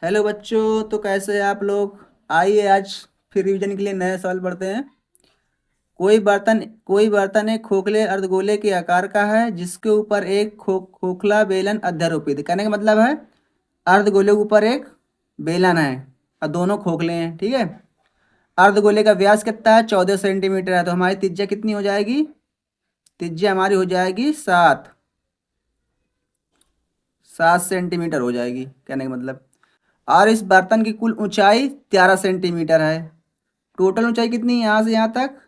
Hello बच्चों, तो कैसे हैं आप लोग। आइए आज फिर रिवीजन के लिए नए सवाल पढ़ते हैं। कोई बर्तन एक खोखले अर्धगोले के आकार का है जिसके ऊपर एक खोखला बेलन अध्यारोपित है। कहने का मतलब है अर्धगोले के ऊपर एक बेलन है और दोनों खोखले हैं। ठीक है। अर्धगोले का व्यास कितना है? 14 सेंटीमीटर है। तो हमारी त्रिज्या कितनी हो जाएगी? त्रिज्या हमारी हो जाएगी 7 सेंटीमीटर हो जाएगी। कहने का मतलब, और इस बर्तन की कुल ऊंचाई 13 सेंटीमीटर है। टोटल ऊंचाई कितनी है यहाँ से यहाँ तक?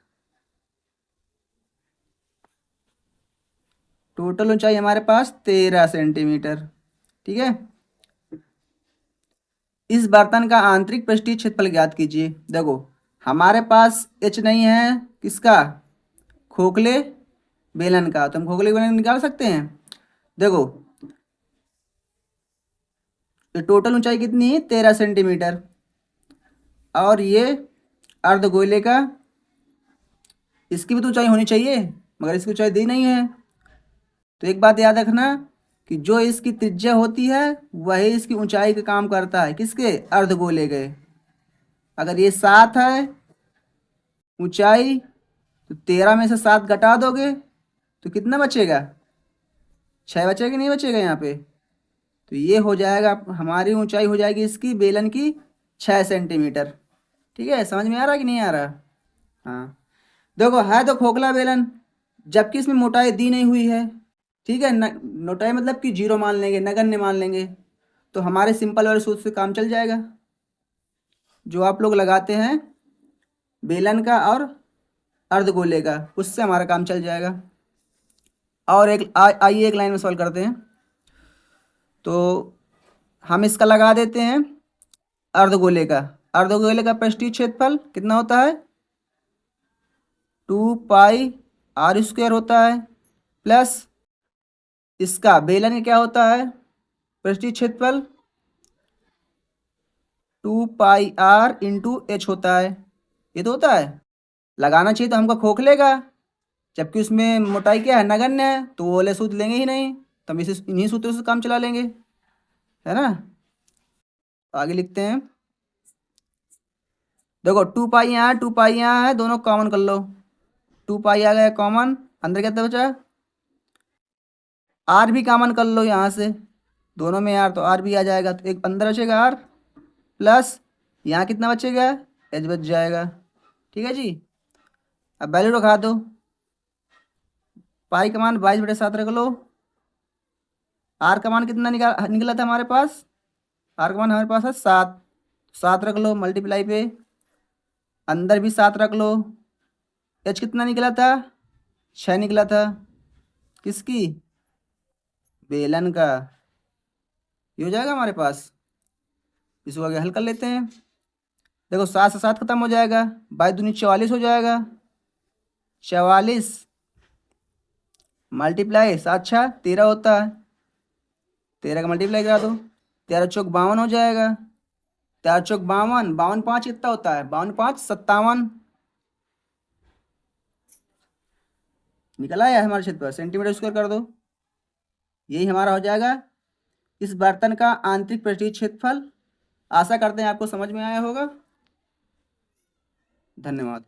टोटल ऊंचाई हमारे पास 13 सेंटीमीटर। ठीक है। इस बर्तन का आंतरिक पृष्ठीय क्षेत्रफल ज्ञात कीजिए। देखो, हमारे पास एच नहीं है, किसका? खोखले बेलन का। तो हम खोखले बेलन निकाल सकते हैं। देखो, ये टोटल ऊंचाई कितनी है? 13 सेंटीमीटर। और ये अर्धगोले का, इसकी भी तो ऊंचाई होनी चाहिए, मगर इसकी ऊंचाई दी नहीं है। तो एक बात याद रखना कि जो इसकी त्रिज्या होती है वही इसकी ऊंचाई का काम करता है। किसके? अर्धगोले के। अगर ये 7 है ऊंचाई, तो 13 में से 7 घटा दोगे तो कितना बचेगा? 6 बचेगा कि नहीं बचेगा यहाँ पे? तो ये हो जाएगा, हमारी ऊंचाई हो जाएगी इसकी बेलन की 6 सेंटीमीटर। ठीक है, समझ में आ रहा कि नहीं आ रहा? हाँ। देखो, है तो खोखला बेलन, जबकि इसमें मोटाई दी नहीं हुई है। ठीक है, मोटाई मतलब कि जीरो मान लेंगे, नगण्य मान लेंगे। तो हमारे सिंपल वाले सूत्र से काम चल जाएगा, जो आप लोग लगाते हैं बेलन का और अर्धगोले का, उससे हमारा काम चल जाएगा। और आइए एक लाइन में सॉल्व करते हैं। तो हम इसका लगा देते हैं अर्धगोले का। अर्धगोले का पृष्ठीय क्षेत्रफल कितना होता है? 2 पाई r² होता है, प्लस इसका बेलन का क्या होता है? पृष्ठीय क्षेत्रफल 2 पाई r × h होता है। ये तो होता है। लगाना चाहिए तो हमको खोखले का, जबकि उसमें मोटाई क्या है? नगण्य है, तो वो वाले सूत्र लेंगे ही नहीं। तो हम इसे इन्हीं सूत्रों से काम चला लेंगे, है ना। आगे लिखते हैं। देखो, 2 पाई यहाँ है, दोनों कॉमन कर लो। 2 पाई आ गया कॉमन, अंदर कितना बचा? आर भी कॉमन कर लो यहाँ से, दोनों में यार तो आर भी आ जाएगा। तो एक अंदर बचेगा आर, प्लस यहाँ कितना बचेगा? एच बच जाएगा। ठीक है जी। अब वैल्यू रखा दो। पाई का मान 22/7 रख लो। आर का मान कितना निकला था हमारे पास? आर का मान हमारे पास है 7। 7 रख लो मल्टीप्लाई पे, अंदर भी 7 रख लो। एच कितना निकला था? 6 निकला था। किसकी? बेलन का। ये हो जाएगा हमारे पास। इसको आगे हल कर लेते हैं। देखो, 7 से 7 खत्म हो जाएगा, 22 दूनी 44 हो जाएगा। 44 मल्टीप्लाई 7 × 6 13 होता है। 13 का मल्टीप्लाई करा दो, 13 × 4 = 52 हो जाएगा। 4 × 4 = 52, 52 × 5 कितना होता है? 52 × 5 = 57। निकल आया हमारे क्षेत्र पर, सेंटीमीटर स्क्वायर कर दो। यही हमारा हो जाएगा इस बर्तन का आंतरिक पृष्ठीय क्षेत्रफल। आशा करते हैं आपको समझ में आया होगा। धन्यवाद।